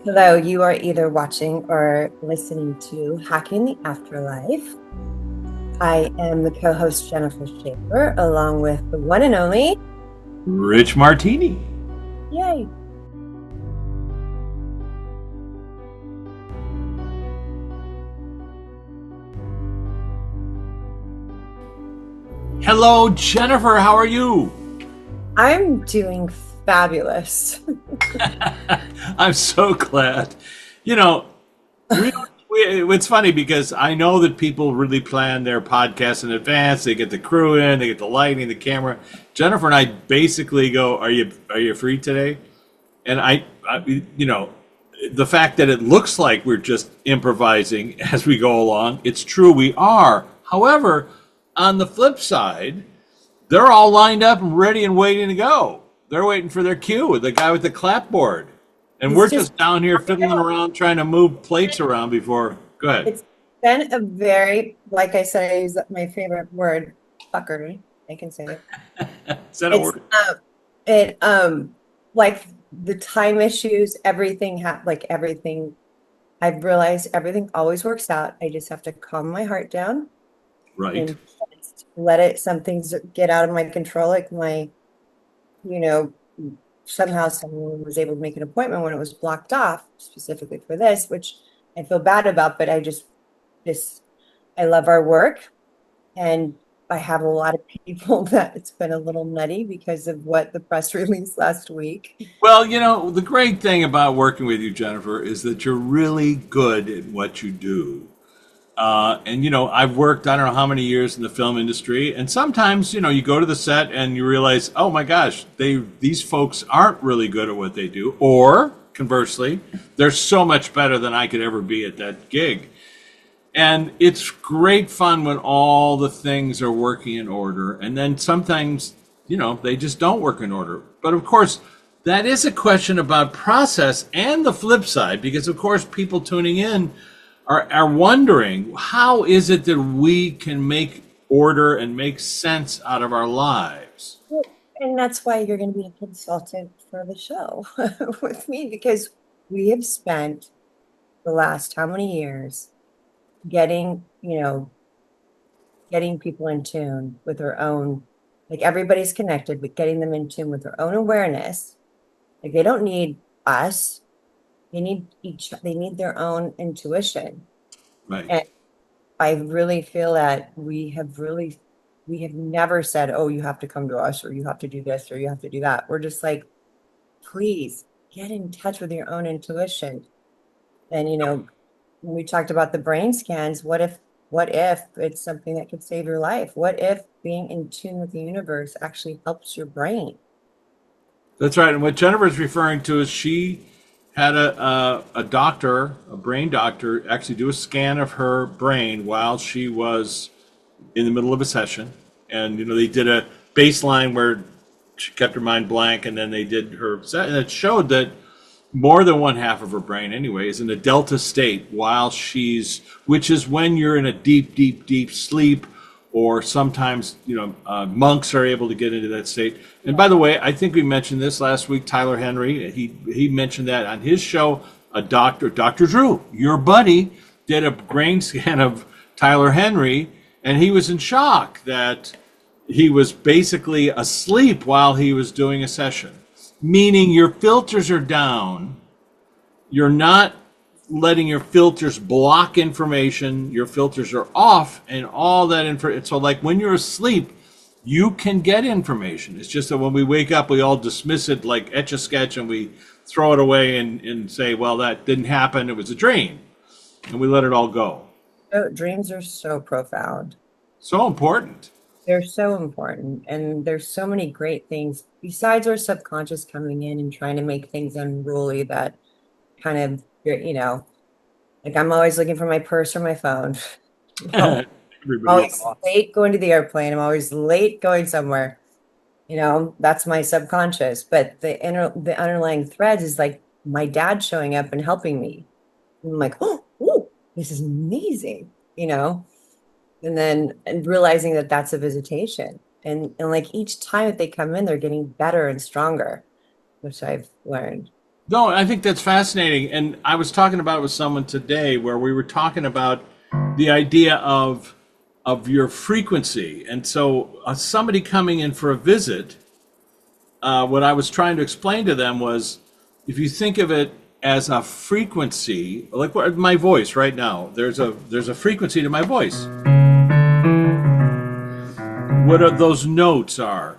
Hello, you are either watching or listening to Hacking the Afterlife. I am the co-host Jennifer Shaffer, along with the one and only Rich Martini. Yay. Hello, Jennifer. How are you? I'm doing fabulous. I'm so glad. You know, it's funny because I know that people really plan their podcasts in advance. They get the crew in, they get the lighting, the camera. Jennifer and I basically go, "Are you free today?" And the fact that it looks like we're just improvising as we go along, it's true we are. However, on the flip side, they're all lined up and ready and waiting to go. They're waiting for their cue, the guy with the clapboard. And It's we're just, just down here fiddling around trying to move plates around before. Go ahead. it's been a very, like I said, I use my favorite word, fuckery. I can say it. Is that a It's word? it like the time issues, everything. I've realized everything always works out. I just have to calm my heart down Right. and just let it, some things get out of my control. Like you know, somehow someone was able to make an appointment when it was blocked off specifically for this, which I feel bad about, but this, I love our work. And I have a lot of people that it's been a little nutty because of what the press release last week. Well, the great thing about working with you, Jennifer, is that you're really good at what you do. And I've worked, I don't know how many years in the film industry, and sometimes, you go to the set and you realize, oh my gosh, these folks aren't really good at what they do, or conversely, they're so much better than I could ever be at that gig. And it's great fun when all the things are working in order, and then sometimes, they just don't work in order. But of course, that is a question about process and the flip side, because of course, people tuning in are wondering, how is it that we can make order and make sense out of our lives? And that's why you're going to be a consultant for the show with me, because we have spent the last how many years getting, getting people in tune with their own, like everybody's connected, but getting them in tune with their own awareness. Like they don't need us. They need their own intuition. Right. And I really feel that we have never said, oh, you have to come to us or you have to do this or you have to do that. We're just like, please get in touch with your own intuition. And, when we talked about the brain scans, what if it's something that could save your life? What if being in tune with the universe actually helps your brain? That's right. And what Jennifer's referring to is she had a doctor, a brain doctor, actually do a scan of her brain while she was in the middle of a session. And, they did a baseline where she kept her mind blank, and then they did her set. And it showed that more than one half of her brain, anyway, is in a delta state while which is when you're in a deep, deep, deep sleep, or sometimes, monks are able to get into that state. And by the way, I think we mentioned this last week. Tyler Henry, he mentioned that on his show. A doctor, Dr. Drew, your buddy, did a brain scan of Tyler Henry, and he was in shock that he was basically asleep while he was doing a session, meaning your filters are down. You're not letting your filters block information. Your filters are off, and all that information. So, like when you're asleep, you can get information. It's just that when we wake up, we all dismiss it like etch a sketch, and we throw it away and say, well, that didn't happen. It was a dream. And we let it all go. So, dreams are so profound. So important. They're so important. And there's so many great things besides our subconscious coming in and trying to make things unruly that kind of, like I'm always looking for my purse or my phone. I'm Everybody always else. late going to the airplane. I'm always late going somewhere. That's my subconscious. But the underlying threads is like my dad showing up and helping me. And I'm like, oh, this is amazing, and then and realizing that that's a visitation. And like each time that they come in, they're getting better and stronger, which I've learned. No, I think that's fascinating. And I was talking about it with someone today where we were talking about the idea of your frequency. And so somebody coming in for a visit, what I was trying to explain to them was if you think of it as a frequency, like my voice right now, there's a frequency to my voice. What are those notes are?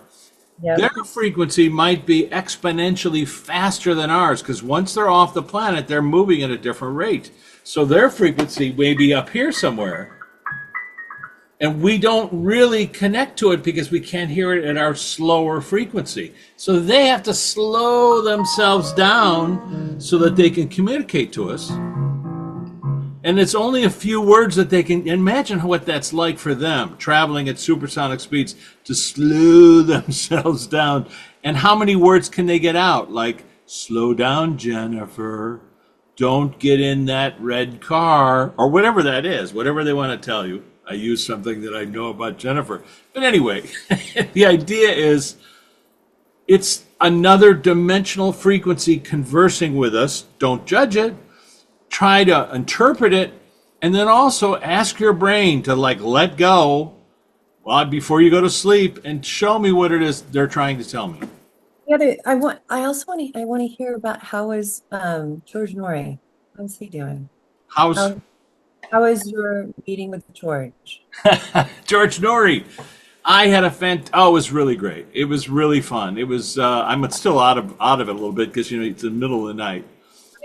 Their Yep. frequency might be exponentially faster than ours because once they're off the planet, they're moving at a different rate. So their frequency may be up here somewhere, and we don't really connect to it because we can't hear it at our slower frequency. So they have to slow themselves down so that they can communicate to us. And it's only a few words that they can imagine what that's like for them, traveling at supersonic speeds to slow themselves down. And how many words can they get out? Like, slow down, Jennifer. Don't get in that red car, or whatever that is, whatever they want to tell you. I use something that I know about Jennifer. But anyway, the idea is it's another dimensional frequency conversing with us. Don't judge it, try to interpret it, and then also ask your brain to like let go before you go to sleep and show me what it is they're trying to tell me. I want to hear about how is George Norrie? How's he doing? How's How how is your meeting with George? George Norrie? I had it was really great. It was really fun. It was I'm still out of it a little bit because it's the middle of the night.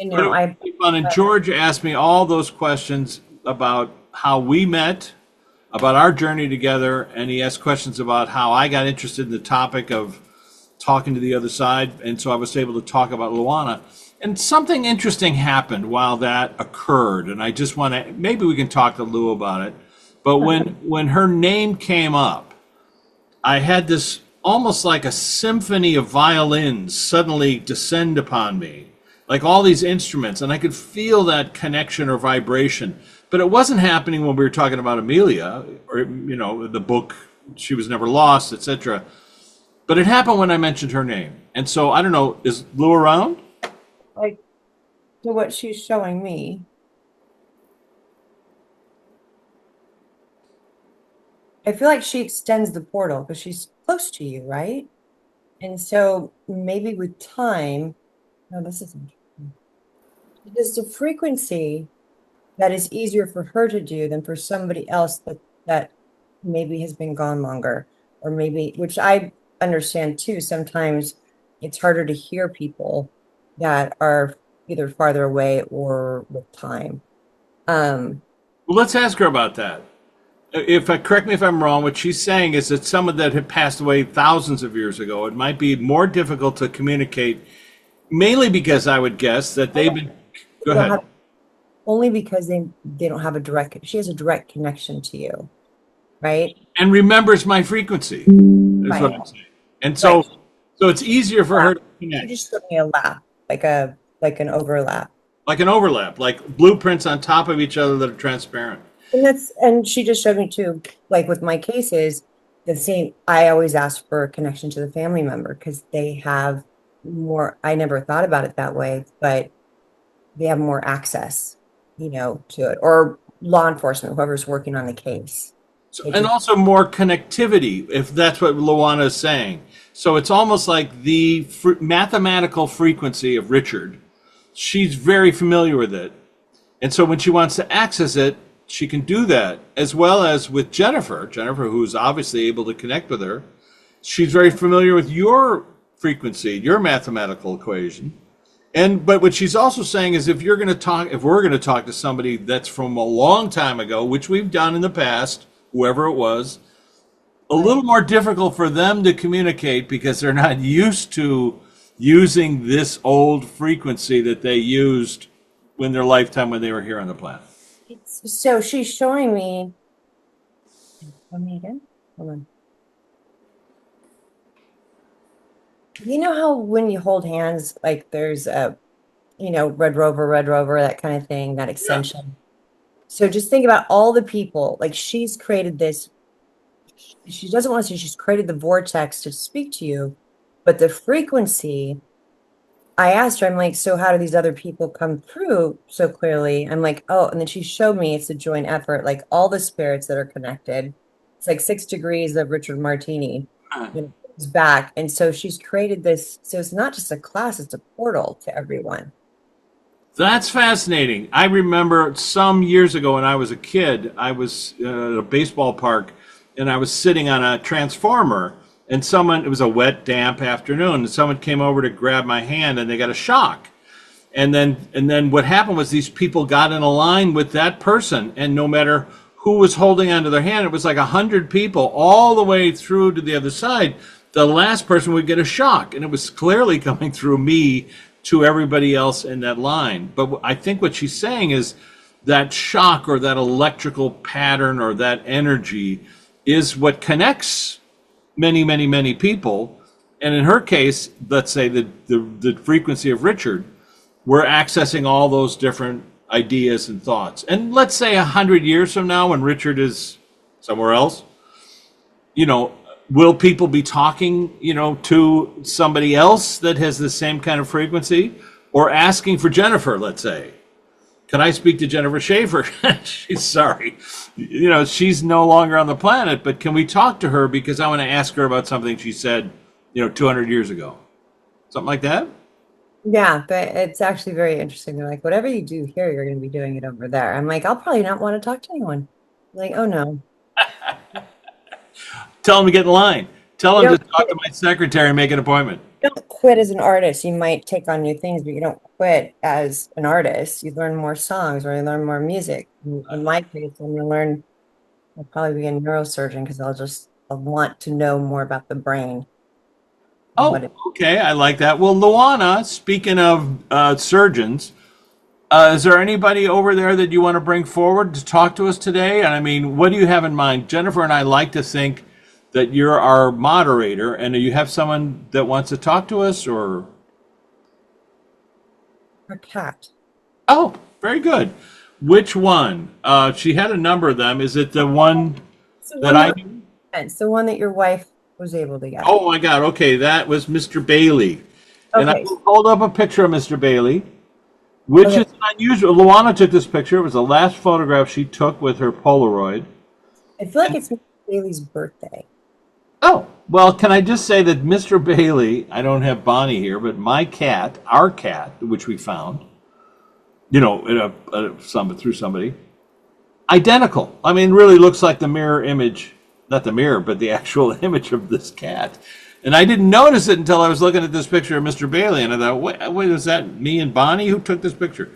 I But it know was I really fun. And George asked me all those questions about how we met, about our journey together, and he asked questions about how I got interested in the topic of talking to the other side, and so I was able to talk about Luana. And something interesting happened while that occurred, and I just want to maybe we can talk to Lou about it. But when her name came up, I had this almost like a symphony of violins suddenly descend upon me, like all these instruments, and I could feel that connection or vibration. But it wasn't happening when we were talking about Amelia or the book She Was Never Lost, etc. But it happened when I mentioned her name. And so I don't know, is Lou around? like to what she's showing me. I feel like she extends the portal because she's close to you, right? And so maybe with time, no, this isn't because the frequency that is easier for her to do than for somebody else that maybe has been gone longer, or maybe which I understand too. Sometimes it's harder to hear people that are either farther away or with time. Um, Well, let's ask her about that. If correct me if I'm wrong, what she's saying is that someone that had passed away thousands of years ago, it might be more difficult to communicate, mainly because I would guess that they've been. Go they don't ahead. have only because they don't have a direct. She has a direct connection to you, right? And remembers my frequency, is what Right. I'm saying. And Right. so it's easier for her to She connect, just showed me a lap, like an overlap. like an overlap, like blueprints on top of each other that are transparent. And she just showed me too, like with my cases, the same. I always ask for a connection to the family member because they have more. I never thought about it that way, but they have more access, to it, or law enforcement, whoever's working on the case. So, They and just also more connectivity, if that's what Luana is saying. So it's almost like the mathematical frequency of Richard. She's very familiar with it. And so when she wants to access it, she can do that, as well as with Jennifer, who's obviously able to connect with her. She's very familiar with your frequency, your mathematical equation. And but what she's also saying is if we're going to talk to somebody that's from a long time ago, which we've done in the past, whoever it was, a right. little more difficult for them to communicate because they're not used to using this old frequency that they used in their lifetime when they were here on the planet. So she's showing me. Let me again. Hold on. You know how when you hold hands, like there's a, Red Rover, that kind of thing, that Yeah. extension. So just think about all the people, like she's created this. She doesn't want to say she's created the vortex to speak to you, but the frequency I asked her, I'm like, so how do these other people come through so clearly? I'm like, oh, and then she showed me it's a joint effort, like all the spirits that are connected. It's like 6 degrees of Richard Martini, it's back. And so she's created this. So it's not just a class, it's a portal to everyone. That's fascinating. I remember some years ago when I was a kid, I was at a baseball park and I was sitting on a transformer and someone, it was a wet, damp afternoon, and someone came over to grab my hand and they got a shock. And then what happened was these people got in a line with that person, and no matter who was holding onto their hand, it was like 100 people all the way through to the other side. The last person would get a shock, and it was clearly coming through me to everybody else in that line. But I think what she's saying is that shock or that electrical pattern or that energy is what connects many, many, many people. And in her case, let's say the frequency of Richard, we're accessing all those different ideas and thoughts. And let's say 100 years from now, when Richard is somewhere else, will people be talking, to somebody else that has the same kind of frequency, or asking for Jennifer, let's say? Can I speak to Jennifer Shaffer? She's sorry. She's no longer on the planet, but can we talk to her because I want to ask her about something she said, 200 years ago? Something like that? Yeah, but it's actually very interesting. They're like, whatever you do here, you're going to be doing it over there. I'm like, I'll probably not want to talk to anyone. Like, oh no. Tell him to get in line. Tell You him to don't, talk to my secretary and make an appointment. you don't quit as an artist. You might take on new things, but you don't quit as an artist. You learn more songs or you learn more music. In my case, I'm going to learn, I'll probably be a neurosurgeon because I'll want to know more about the brain. What Oh, okay. I like that. Well, Luana, speaking of surgeons, is there anybody over there that you want to bring forward to talk to us today? And I mean, what do you have in mind? Jennifer and I like to think that you're our moderator, and do you have someone that wants to talk to us, or? Her cat. Oh, very good. Which one? She had a number of them. Is it the one It's the that one I? it's the one that your wife was able to get. Oh my God. Okay, that was Mr. Bailey, and I Okay. will hold up a picture of Mr. Bailey, which Okay. is unusual. Luana took this picture. It was the last photograph she took with her Polaroid. I feel like it's Bailey's birthday. Oh, well, can I just say that Mr. Bailey, I don't have Bonnie here, but my cat, our cat, which we found, through somebody, identical. I mean, really looks like the mirror image, not the mirror, but the actual image of this cat. And I didn't notice it until I was looking at this picture of Mr. Bailey, and I thought, wait, is that me and Bonnie who took this picture?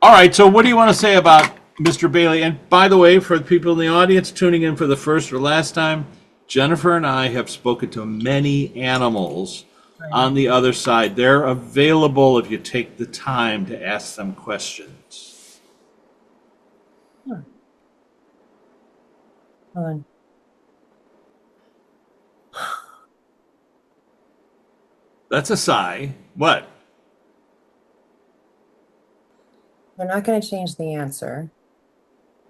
All right, so what do you want to say about Mr. Bailey? And by the way, for the people in the audience tuning in for the first or last time, Jennifer and I have spoken to many animals on the other side. They're available if you take the time to ask them questions. Huh. Hold on. That's a sigh. What? They're not going to change the answer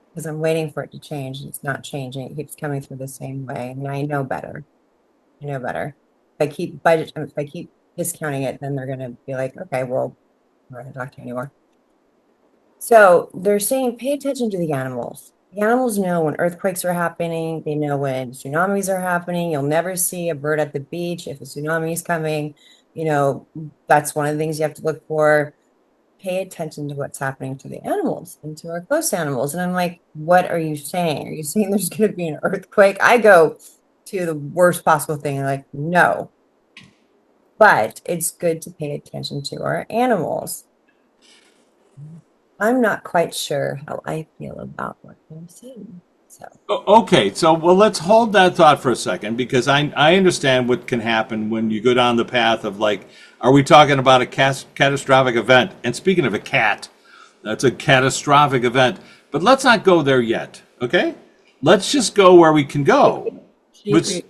because I'm waiting for it to change. It's not changing. It keeps coming through the same way. And I know better. I know better. If I keep discounting it, then they're going to be like, okay, well, I'm not going to talk to you anymore. So they're saying pay attention to the animals. The animals know when earthquakes are happening. They know when tsunamis are happening. You'll never see a bird at the beach if a tsunami is coming. That's one of the things you have to look for. Pay attention to what's happening to the animals and to our close animals. And I'm like, what are you saying? Are you saying there's going to be an earthquake? I go to the worst possible thing and like, no. But it's good to pay attention to our animals. I'm not quite sure how I feel about what they're saying. So Okay, so well, let's hold that thought for a second, because I understand what can happen when you go down the path of, like, are we talking about a catastrophic event? And speaking of a cat, that's a catastrophic event. But let's not go there yet, okay? Let's just go where we can go. she Which, agreed.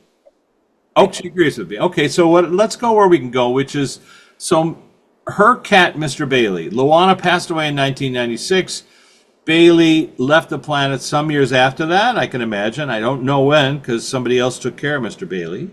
oh, she agrees with me. Okay, so let's go where we can go, which is, so her cat, Mr. Bailey. Luana passed away in 1996. Bailey left the planet some years after that, I can imagine. I don't know when, because somebody else took care of Mr. Bailey.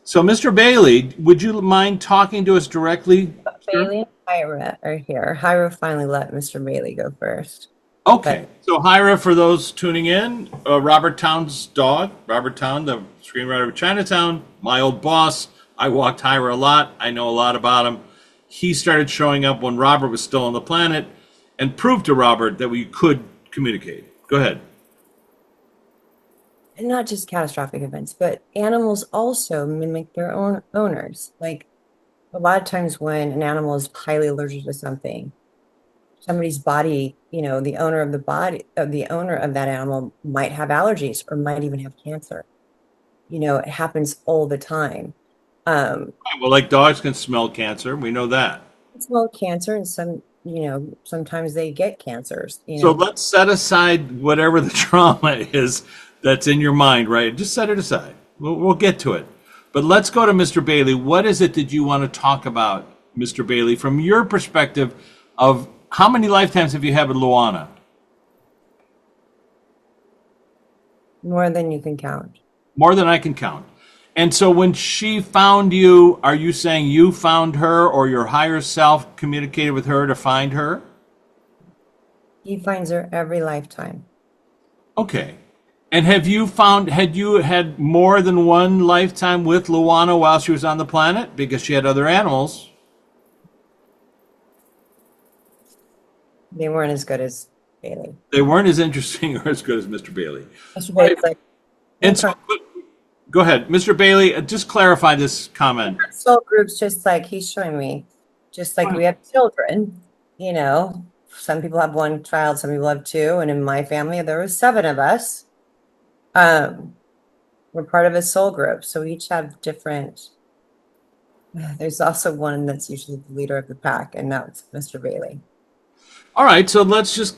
So, Mr. Bailey, would you mind talking to us directly? Sure. Bailey and Hira are here. Hira finally let Mr. Bailey go first. Okay. So, Hira, for those tuning in, Robert Town's dog, Robert Town, the screenwriter of Chinatown, my old boss. I walked Hira a lot. I know a lot about him. He started showing up when Robert was still on the planet and proved to Robert that we could communicate. Go ahead. And not just catastrophic events, but animals also mimic their own owners. Like a lot of times when an animal is highly allergic to something, somebody's body, the owner of the owner of that animal might have allergies or might even have cancer. It happens all the time. Well, like dogs can smell cancer. We know that. Well, cancer and sometimes they get cancers, So let's set aside whatever the trauma is that's in your mind, right? Just set it aside. We'll get to it. But let's go to Mr. Bailey. What is it that you want to talk about, Mr. Bailey, from your perspective of how many lifetimes have you had with Luana? More than you can count. More than I can count. And so when she found you, are you saying you found her or your higher self communicated with her to find her? He finds her every lifetime. Okay. And had you had more than one lifetime with Luana while she was on the planet? Because she had other animals. They weren't as good as Bailey. They weren't as interesting or as good as Mr. Bailey. Mr. Bailey's like, And so, go ahead, Mr. Bailey, just clarify this comment. soul groups, just like he's showing me, just like we have children, some people have one child, some people have two. And in my family, there was 7 of us. We're part of a soul group. So we each have different, there's also one that's usually the leader of the pack, and that's Mr. Bailey. All right, so let's just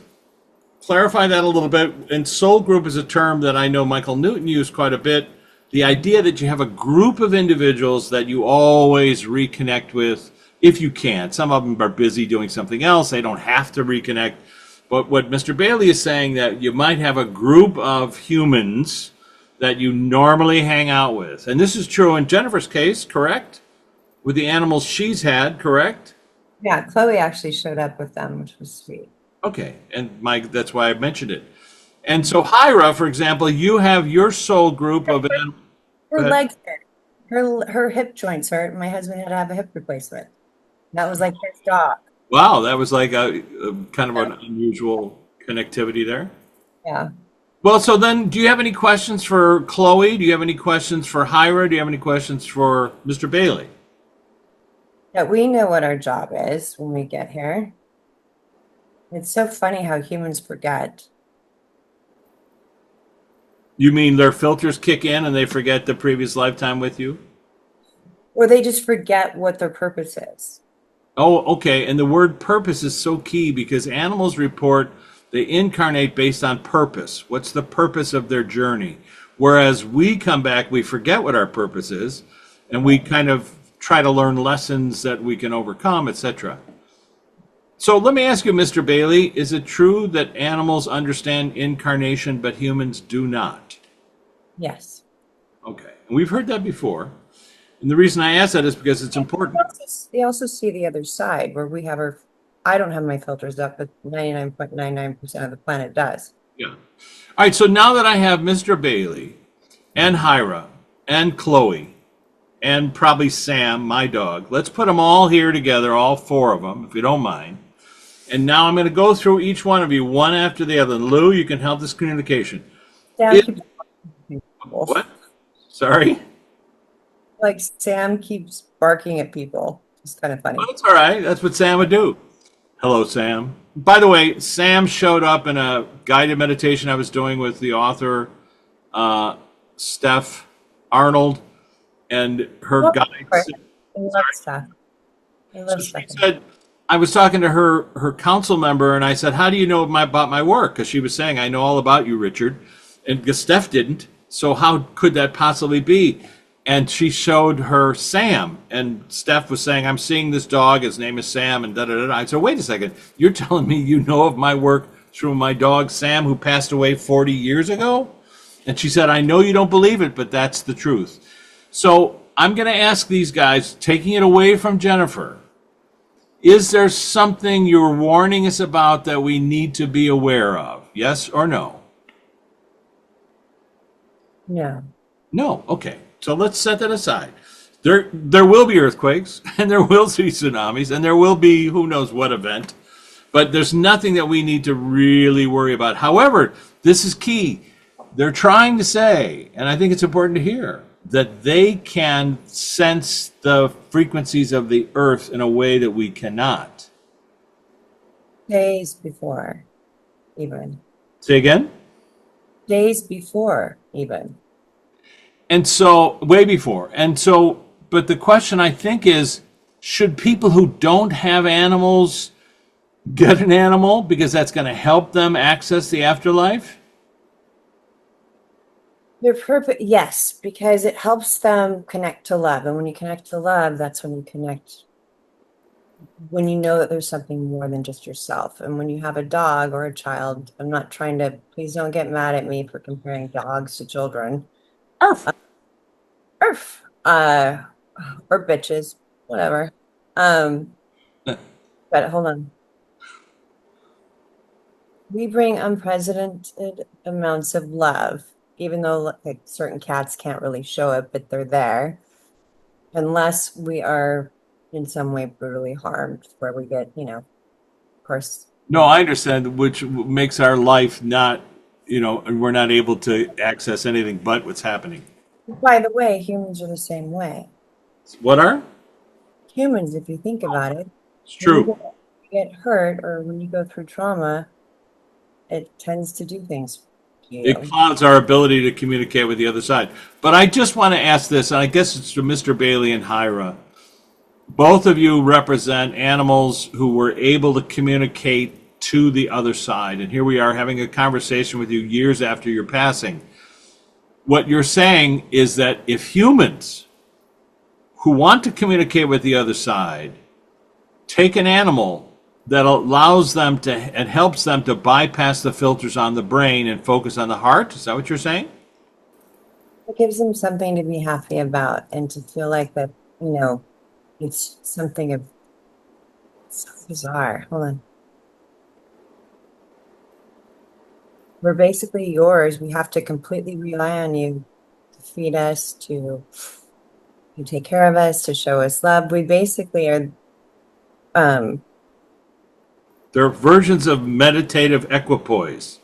clarify that a little bit. And soul group is a term that I know Michael Newton used quite a bit. The idea that you have a group of individuals that you always reconnect with if you can. Some of them are busy doing something else. They don't have to reconnect. But what Mr. Bailey is saying, that you might have a group of humans that you normally hang out with. And this is true in Jennifer's case, correct? With the animals she's had, correct? Yeah, Chloe actually showed up with them, which was sweet. Okay, and that's why I mentioned it. And so Hira, for example, you have your soul group of her legs hurt. Her hip joints hurt. My husband had to have a hip replacement. That was like his dog. Wow, that was like a kind of an unusual connectivity there. Yeah. Well, so then, do you have any questions for Chloe? Do you have any questions for Hira? Do you have any questions for Mr. Bailey? Yeah, we know what our job is when we get here. It's so funny how humans forget. You mean their filters kick in and they forget the previous lifetime with you? Or they just forget what their purpose is. Oh, okay. And the word purpose is so key because animals report they incarnate based on purpose. What's the purpose of their journey? Whereas we come back, we forget what our purpose is, and we kind of try to learn lessons that we can overcome, etc. So let me ask you, Mr. Bailey, is it true that animals understand incarnation, but humans do not? Yes. Okay. And we've heard that before. And the reason I ask that is because it's important. They also see the other side where we have I don't have my filters up, but 99.99% of the planet does. Yeah. All right. So now that I have Mr. Bailey and Hira and Chloe and probably Sam, my dog, let's put them all here together, all 4 of them, if you don't mind. And now I'm going to go through each one of you, one after the other. Lou, you can help this communication. What? Sorry? Like Sam keeps barking at people. It's kind of funny. Well, that's all right. That's what Sam would do. Hello, Sam. By the way, Sam showed up in a guided meditation I was doing with the author, Steph Arnold, and her guide. I love Steph. I love Steph. She said, I was talking to her council member, and I said, how do you know about my work? Because she was saying, I know all about you, Richard. And because Steph didn't. So how could that possibly be? And she showed her Sam. And Steph was saying, I'm seeing this dog. His name is Sam. And da-da-da-da. I said, wait a second. You're telling me you know of my work through my dog, Sam, who passed away 40 years ago? And she said, I know you don't believe it, but that's the truth. So I'm going to ask these guys, taking it away from Jennifer, is there something you're warning us about that we need to be aware of? Yes or no? No. No. Okay. So let's set that aside. There will be earthquakes, and there will be tsunamis, and there will be who knows what event. But there's nothing that we need to really worry about. However, this is key. They're trying to say, and I think it's important to hear, that they can sense the frequencies of the earth in a way that we cannot. Days before, even. Say again? Days before, even. And so, way before. And so, but the question I think is, should people who don't have animals get an animal because that's going to help them access the afterlife? Their purpose, yes, because it helps them connect to love. And when you connect to love, that's when you connect, when you know that there's something more than just yourself. And when you have a dog or a child, I'm not trying to, please don't get mad at me for comparing dogs to children. Arf. Arf. Or bitches, whatever. But hold on. We bring unprecedented amounts of love, even though like certain cats can't really show it, but they're there. Unless we are in some way brutally harmed, where we get, of course. No, I understand, which makes our life not, and we're not able to access anything but what's happening. By the way, humans are the same way. What are? Humans, if you think about it, It's true. when you get hurt or when you go through trauma, it tends to do things to you. It clouds our ability to communicate with the other side. But I just want to ask this, and I guess it's to Mr. Bailey and Hyra. Both of you represent animals who were able to communicate to the other side. And here we are having a conversation with you years after your passing. What you're saying is that if humans who want to communicate with the other side take an animal that allows them to and helps them to bypass the filters on the brain and focus on the heart, is that what you're saying? It gives them something to be happy about and to feel like that, it's something of so bizarre. Hold on. We're basically yours. We have to completely rely on you to feed us, to take care of us, to show us love. We basically are They're versions of meditative equipoise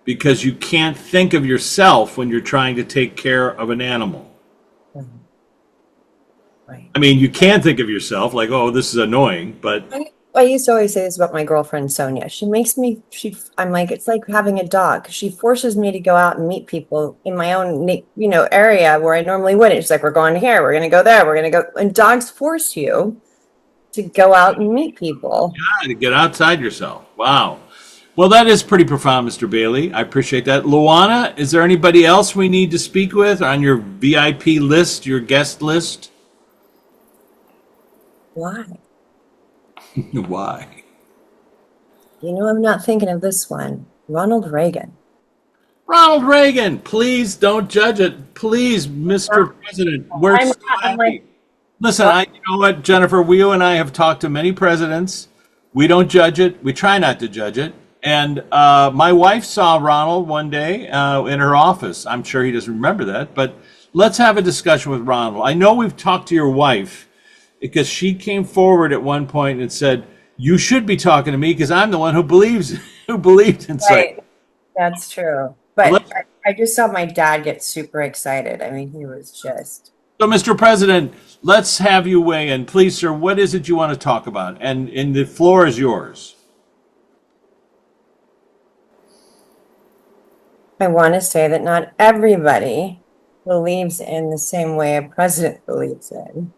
because you can't think of yourself when you're trying to take care of an animal. right. I mean, you can think of yourself like, oh, this is annoying, but I used to always say this about my girlfriend Sonia. I'm like, it's like having a dog. She forces me to go out and meet people in my own, area where I normally wouldn't. She's like, we're going here, we're going to go there, we're going to go. And dogs force you to go out and meet people. yeah, to get outside yourself. Wow. Well, that is pretty profound, Mr. Bailey. I appreciate that. Luana, is there anybody else we need to speak with on your VIP list, your guest list? Why? Why? I'm not thinking of this one. Ronald Reagan. Ronald Reagan, please don't judge it. Please, Mr. President, we're I'm so not- I'm happy. like- Listen, you know what, Jennifer, you and I have talked to many presidents. We don't judge it. We try not to judge it. And my wife saw Ronald one day in her office. I'm sure he doesn't remember that, but let's have a discussion with Ronald. I know we've talked to your wife because she came forward at one point and said, you should be talking to me because I'm the one who believed in Satan. Right. That's true. But I just saw my dad get super excited. I mean, he was just. So, Mr. President, let's have you weigh in. Please, sir, what is it you want to talk about? And the floor is yours. I want to say that not everybody believes in the same way a president believes in.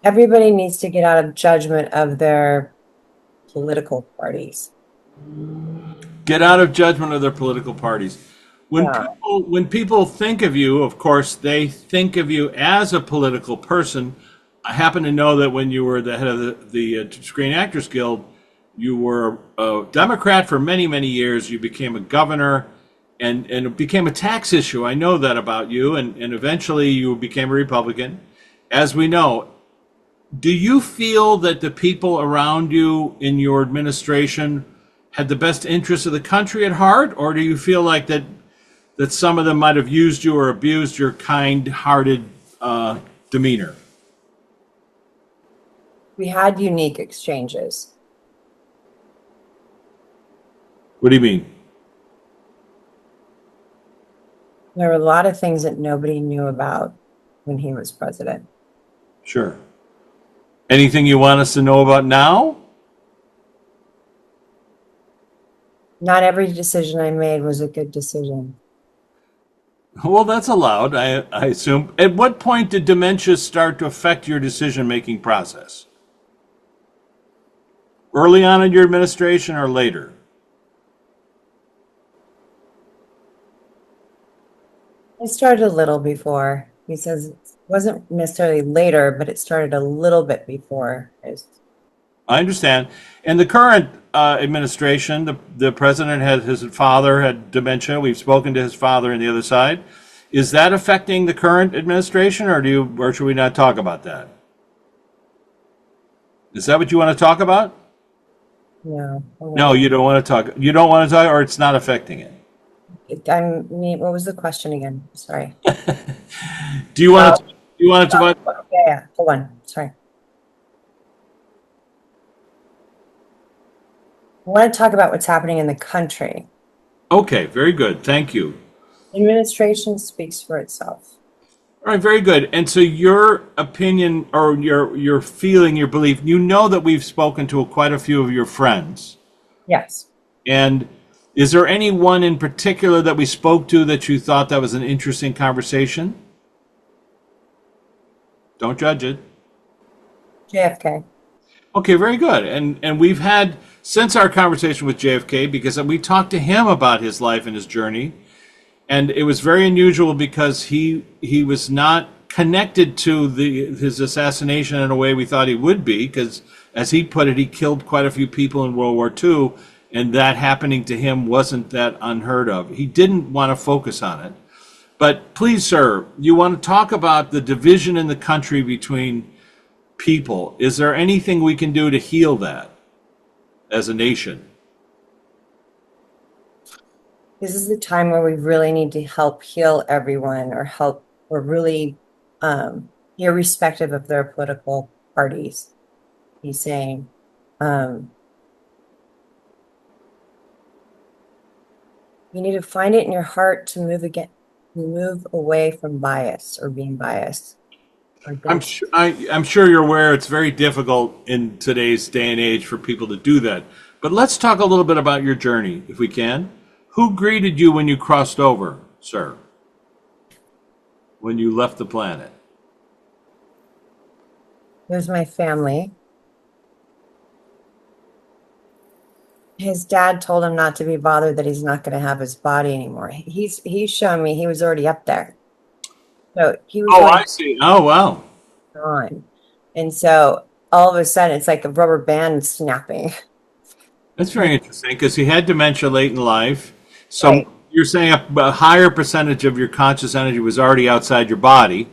Everybody needs to get out of judgment of their political parties. Get out of judgment of their political parties. Yeah. When people think of you, of course, they think of you as a political person. I happen to know that when you were the head of the Screen Actors Guild, you were a Democrat for many, many years. You became a governor, and it became a tax issue. I know that about you, and eventually you became a Republican. As we know, do you feel that the people around you in your administration had the best interests of the country at heart, or do you feel like that some of them might have used you or abused your kind-hearted demeanor? We had unique exchanges. What do you mean? There were a lot of things that nobody knew about when he was president. Sure. Anything you want us to know about now? Not every decision I made was a good decision. Well, that's allowed, I assume. At what point did dementia start to affect your decision-making process? Early on in your administration or later? It started a little before. He says it wasn't necessarily later, but it started a little bit before. I understand. In the current administration, the president had his father had dementia. We've spoken to his father on the other side. Is that affecting the current administration, or should we not talk about that? Is that what you want to talk about? No. No, you don't want to talk. You don't want to talk, or it's not affecting it. What was the question again? Sorry. Do you want to? Do you want to talk about? Yeah. Hold on. Sorry. I want to talk about what's happening in the country. Okay, very good. Thank you. Administration speaks for itself. All right, very good. And so your opinion or your feeling, your belief, you know that we've spoken to quite a few of your friends. Yes. And is there anyone in particular that we spoke to that you thought that was an interesting conversation? Don't judge it. JFK. Okay, very good. And we've had since our conversation with JFK, because we talked to him about his life and his journey, and it was very unusual because he was not connected to his assassination in a way we thought he would be, because as he put it, he killed quite a few people in World War II, and that happening to him wasn't that unheard of. He didn't want to focus on it. But please, sir, you want to talk about the division in the country between people. Is there anything we can do to heal that as a nation? This is the time where we really need to help heal everyone or really, irrespective of their political parties. He's saying, you need to find it in your heart to move away from bias or being biased. I'm sure you're aware it's very difficult in today's day and age for people to do that. But let's talk a little bit about your journey, if we can. Who greeted you when you crossed over, sir? When you left the planet? There's my family. His dad told him not to be bothered that he's not going to have his body anymore. He's shown me he was already up there. So he was Oh, already I see. Oh, wow. gone. And so all of a sudden it's like a rubber band snapping. That's very interesting because he had dementia late in life. So Right. you're saying a higher percentage of your conscious energy was already outside your body.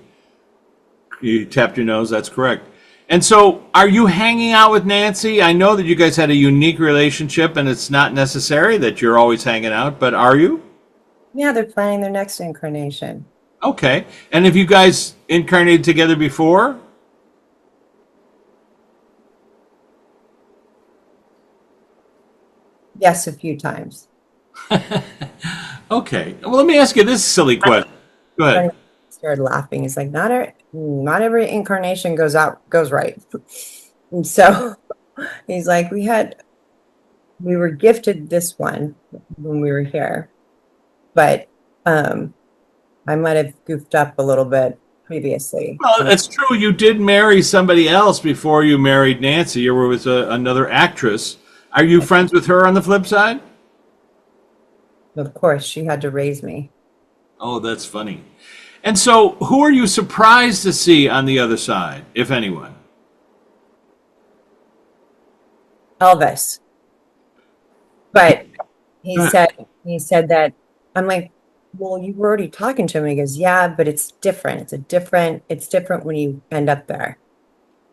You tapped your nose. That's correct. And so are you hanging out with Nancy? I know that you guys had a unique relationship and it's not necessary that you're always hanging out, but are you? Yeah, they're planning their next incarnation. Okay. And have you guys incarnated together before? Yes, a few times. Okay. Well, let me ask you this silly question. Go ahead. He started laughing. He's like, not every incarnation goes right. And so he's like, we were gifted this one when we were here, but I might have goofed up a little bit previously. Well, it's true. You did marry somebody else before you married Nancy. You were with another actress. Are you friends with her on the flip side? Of course, she had to raise me. Oh, that's funny. And so, who are you surprised to see on the other side, if anyone? Elvis. But he said that I'm like, well, you were already talking to him. He goes, yeah, but it's different. It's different when you end up there.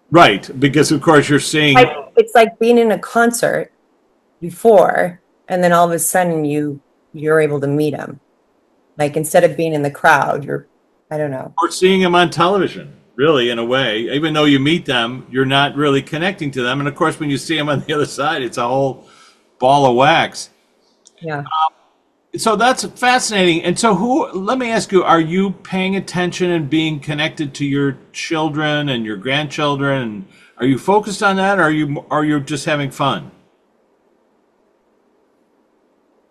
Right, because of course you're Like, seeing. it's like being in a concert before, and then all of a sudden you're able to meet him. Like instead of being in the crowd, I don't know. Or seeing them on television, really, in a way. Even though you meet them, you're not really connecting to them. And of course, when you see them on the other side, it's a whole ball of wax. Yeah. So that's fascinating. And so, let me ask you, are you paying attention and being connected to your children and your grandchildren? And are you focused on that, or are you just having fun?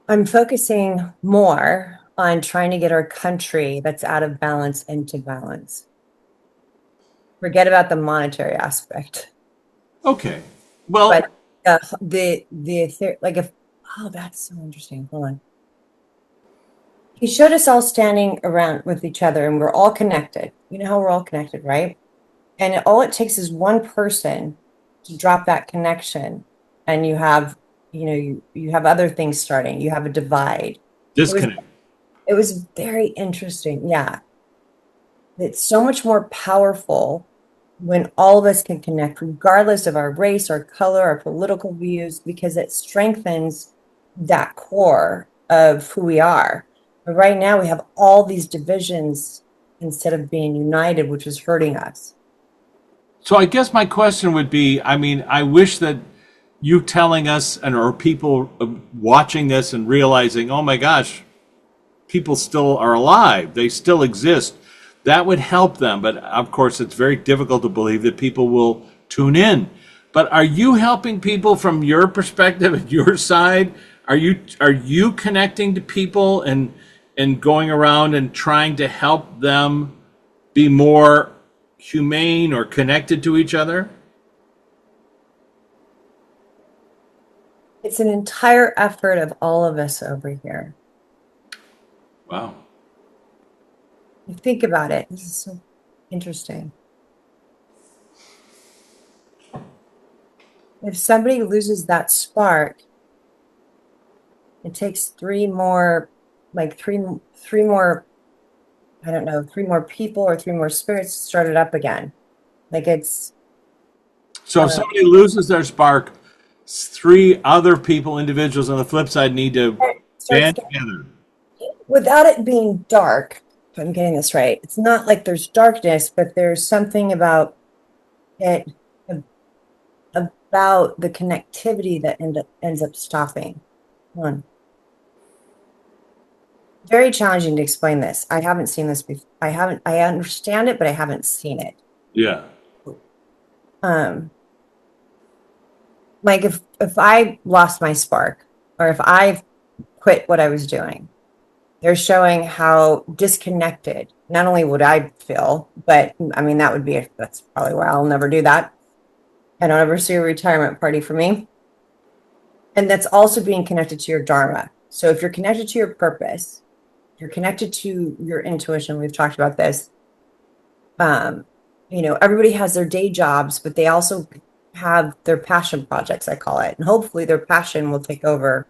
I'm focusing more on trying to get our country that's out of balance into balance. Forget about the monetary aspect. Okay. Well, But like if oh, that's so interesting. Hold on. He showed us all standing around with each other and we're all connected. You know how we're all connected, right? And all it takes is one person to drop that connection and you have other things starting. You have a divide. It was disconnect. it was very interesting. Yeah. It's so much more powerful when all of us can connect, regardless of our race, our color, our political views, because it strengthens that core of who we are. But right now, we have all these divisions instead of being united, which is hurting us. So I guess my question would be, I mean, I wish that you telling us and or people watching this and realizing, oh my gosh, people still are alive. They still exist. That would help them. But of course, it's very difficult to believe that people will tune in. But are you helping people from your perspective and your side? Are you connecting to people and going around and trying to help them be more humane or connected to each other? It's an entire effort of all of us over here. Wow. You think about it. This is so interesting. If somebody loses that spark, it takes three more, I don't know, three more people or three more spirits to start it up again. Like it's, So if somebody loses their spark, three other people, individuals on the flip side, need to it starts band together. without it being dark. If I'm getting this right, it's not like there's darkness, but there's something about it, about the connectivity that ends up stopping. One. Very challenging to explain this. I haven't seen this before. I understand it, but I haven't seen it. Yeah. Um, like if I lost my spark or if I quit what I was doing, they're showing how disconnected not only would I feel, but I mean that's probably why I'll never do that. I don't ever see a retirement party for me. And that's also being connected to your dharma. So if you're connected to your purpose, you're connected to your intuition. We've talked about this. Um, everybody has their day jobs, but they also have their passion projects, I call it. And hopefully their passion will take over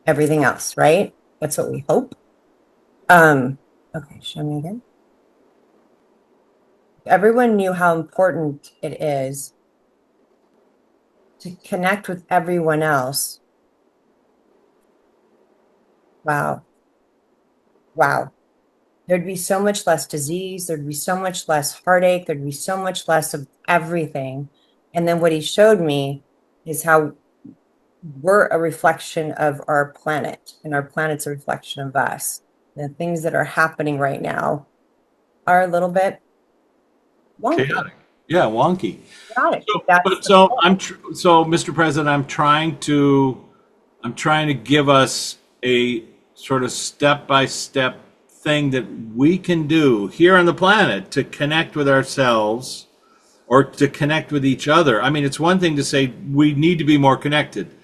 everything else, right? That's what we hope. Okay, show me again. Everyone knew how important it is to connect with everyone else. Wow. Wow. There'd be so much less disease. There'd be so much less heartache. There'd be so much less of everything. And then what he showed me is how we're a reflection of our planet, and our planet's a reflection of us. The things that are happening right now are a little bit wonky. Chaotic. Yeah, wonky. Chaotic. So, That's but so so, Mr. President, I'm trying to give us a sort of step by step thing that we can do here on the planet to connect with ourselves or to connect with each other. I mean, it's one thing to say we need to be more connected,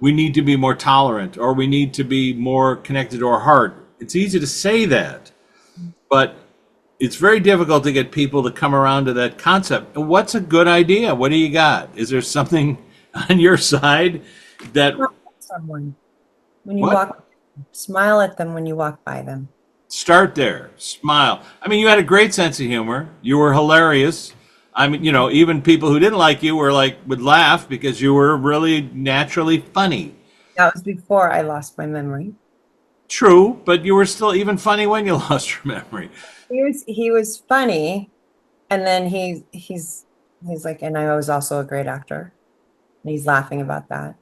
we need to be more tolerant, or we need to be more connected to our heart. It's easy to say that, but it's very difficult to get people to come around to that concept. What's a good idea? What do you got? Is there something on your side that someone when you what? walk. Smile at them when you walk by them. Start there. Smile. I mean, you had a great sense of humor. You were hilarious. I mean, even people who didn't like you were like would laugh because you were really naturally funny. That was before I lost my memory. True, but you were still even funny when you lost your memory. He was funny, and then he's like, and I was also a great actor. And he's laughing about that.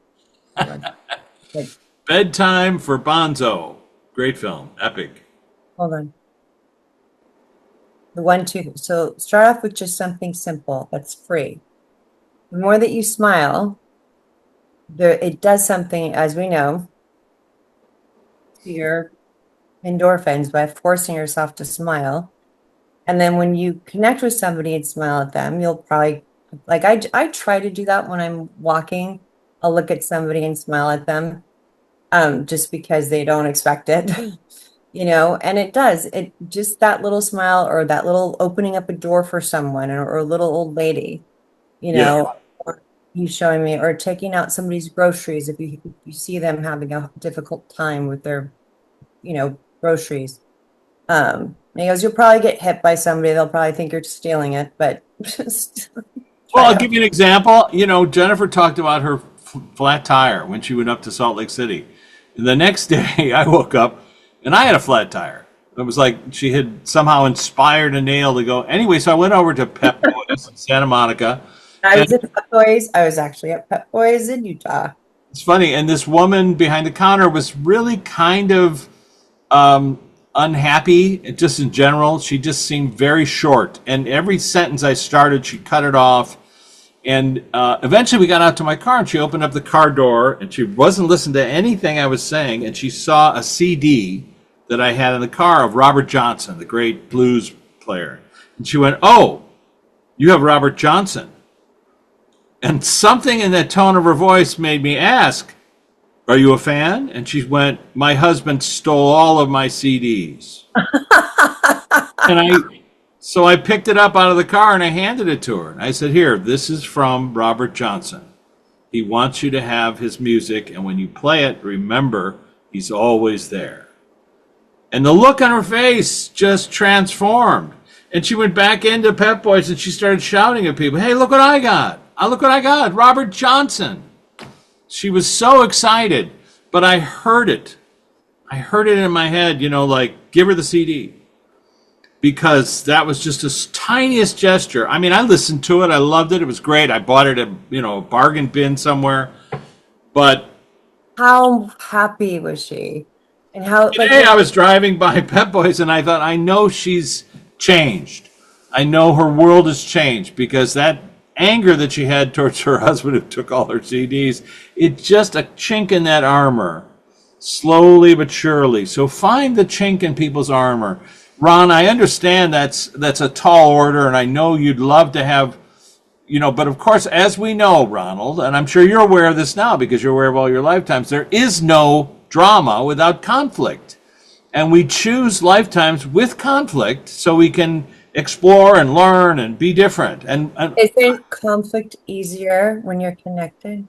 Like, Bedtime for Bonzo. Great film. Epic. hold on. The one, two. So start off with just something simple that's free. The more that you smile, it does something, as we know, to your endorphins by forcing yourself to smile. And then when you connect with somebody and smile at them, you'll probably, like, I try to do that when I'm walking. I'll look at somebody and smile at them, just because they don't expect it. And it does. It just that little smile or that little opening up a door for someone or a little old lady, Yeah. or you showing me or taking out somebody's groceries if you see them having a difficult time with their, groceries. And he goes, you'll probably get hit by somebody. They'll probably think you're stealing it, but just Well, try I'll out. give you an example. Jennifer talked about her flat tire when she went up to Salt Lake City. And the next day, I woke up and I had a flat tire. It was like she had somehow inspired a nail to go. Anyway, so I went over to Pep Boys in Santa Monica. I And was at Pep Boys. I was actually at Pep Boys in Utah. it's funny. And this woman behind the counter was really kind of unhappy, just in general. She just seemed very short. And every sentence I started, she cut it off. And eventually we got out to my car and she opened up the car door and she wasn't listening to anything I was saying. And she saw a CD that I had in the car of Robert Johnson, the great blues player. And she went, "Oh, you have Robert Johnson." And something in that tone of her voice made me ask, "Are you a fan?" And she went, "My husband stole all of my CDs." And so I picked it up out of the car and I handed it to her. And I said, "Here, this is from Robert Johnson. He wants you to have his music. And when you play it, remember, he's always there." And the look on her face just transformed. And she went back into Pep Boys and she started shouting at people, "Hey, look what I got. Look what I got. Robert Johnson." She was so excited, but I heard it. I heard it in my head, like, give her the CD. Because that was just the tiniest gesture. I mean, I listened to it. I loved it. It was great. I bought it at, a bargain bin somewhere. But How happy was she? And how, like, today I was driving by Pep Boys and I thought, I know she's changed. I know her world has changed because that anger that she had towards her husband who took all her CDs, it's just a chink in that armor, slowly but surely. So find the chink in people's armor. Ron, I understand that's a tall order, and I know you'd love to have, but of course, as we know, Ronald, and I'm sure you're aware of this now because you're aware of all your lifetimes, there is no drama without conflict. And we choose lifetimes with conflict so we can explore and learn and be different. And isn't conflict easier when you're connected?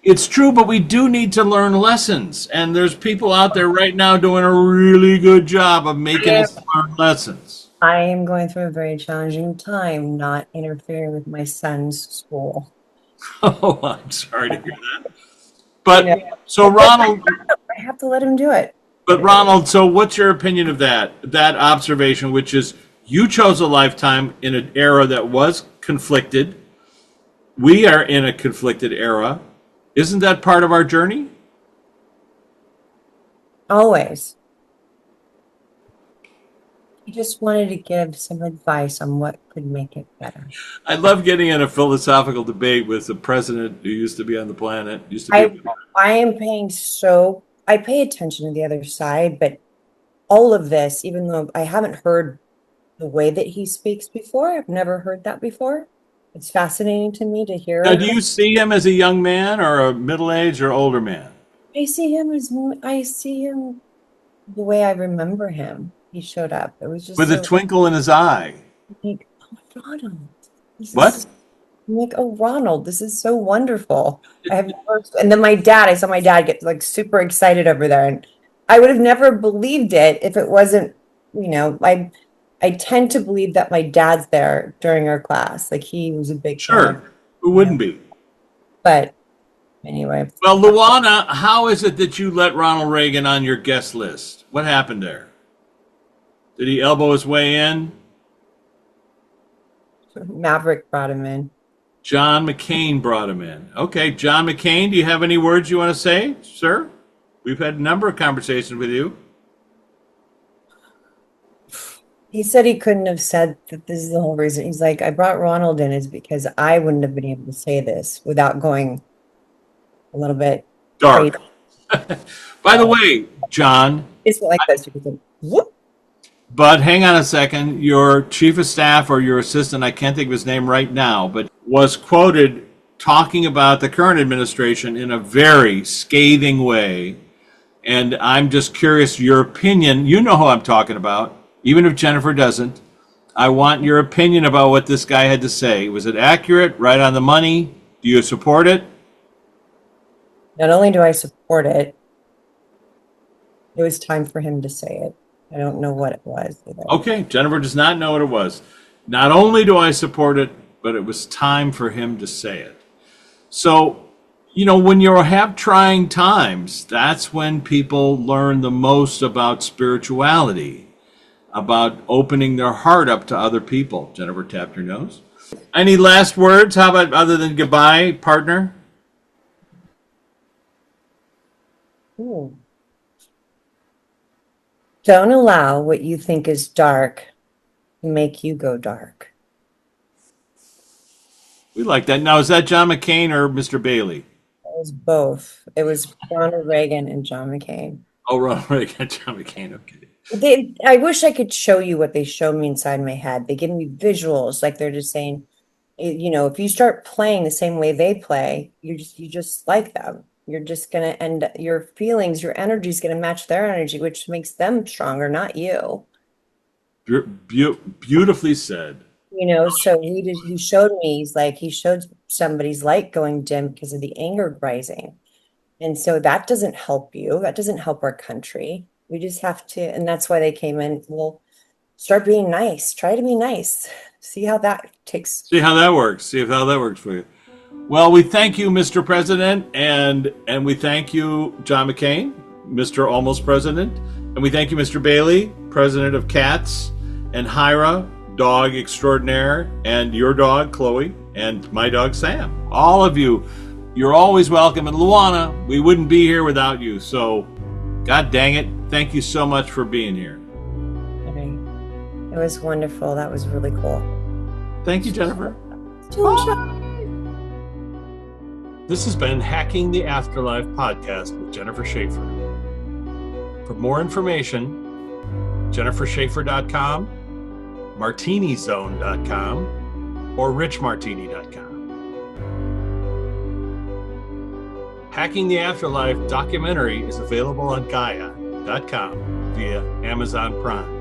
it's true, but we do need to learn lessons. And there's people out there right now doing a really good job of making us learn lessons. I am going through a very challenging time not interfering with my son's school. Oh, I'm sorry to hear that. You But know, so Ronald, I have to let him do it. so what's your opinion of that observation, which is you chose a lifetime in an era that was conflicted. We are in a conflicted era. Isn't that part of our journey? Always. He just wanted to give some advice on what could make it better. I love getting in a philosophical debate with the president who used to be on the planet. I pay attention to the other side, but all of this, even though I haven't heard the way that he speaks before, I've never heard that before. It's fascinating to me to hear. Now, do you see him as a young man or a middle-aged or older man? I see him the way I remember him. He showed up. It was just With a twinkle in his eye. like, oh, Ronald. What? I'm like, oh, Ronald, this is so wonderful. I have never, and then I saw my dad get like super excited over there, and I would have never believed it if it wasn't, I tend to believe that my dad's there during our class. Like he was a big fan of, Sure. Who wouldn't be? but anyway, Well, Luana, how is it that you let Ronald Reagan on your guest list? What happened there? Did he elbow his way in? Maverick brought him in. John McCain brought him in. Okay, John McCain, do you have any words you want to say, sir? We've had a number of conversations with you. He said he couldn't have said that this is the whole reason. He's like, I brought Ronald in is because I wouldn't have been able to say this without going a little bit Dark. crazy. By the way, John, It's like this. You could go, whoop. but hang on a second. Your chief of staff or your assistant, I can't think of his name right now, but was quoted talking about the current administration in a very scathing way. And I'm just curious, your opinion. You know who I'm talking about, even if Jennifer doesn't. I want your opinion about what this guy had to say. Was it accurate, right on the money? Do you support it? Not only do I support it, it was time for him to say it. I don't know what it was either. Okay, Jennifer does not know what it was. Not only do I support it, but it was time for him to say it. So, when you have trying times, that's when people learn the most about spirituality, about opening their heart up to other people. Jennifer tapped her nose. Any last words? How about other than goodbye, partner? Ooh. Don't allow what you think is dark to make you go dark. We like that. Now, is that John McCain or Mr. Bailey? It was both. It was Ronald Reagan and John McCain. Oh, Ronald Reagan, John McCain. Okay. I wish I could show you what they showed me inside my head. They give me visuals, like they're just saying, if you start playing the same way they play, you just like them. You're just gonna end your feelings, your energy is gonna match their energy, which makes them stronger, not you. Beautifully said. So he showed me, he showed somebody's light going dim because of the anger rising. And so that doesn't help you. That doesn't help our country. We just have to, and that's why they came in. Well, start being nice. Try to be nice. See how that takes. See how that works. See how that works for you. Well, we thank you, Mr. President, and we thank you, John McCain, Mr. Almost President, and we thank you, Mr. Bailey, President of Cats, and Hyra, dog extraordinaire, and your dog, Chloe, and my dog, Sam. All of you, you're always welcome. And Luana, we wouldn't be here without you. So, God dang it, thank you so much for being here. It was wonderful. That was really cool. Thank you, Jennifer. This has been Hacking the Afterlife podcast with Jennifer Shaffer. For more information, jennifershaffer.com, martinizone.com, or richmartini.com. Hacking the Afterlife documentary is available on Gaia.com via Amazon Prime.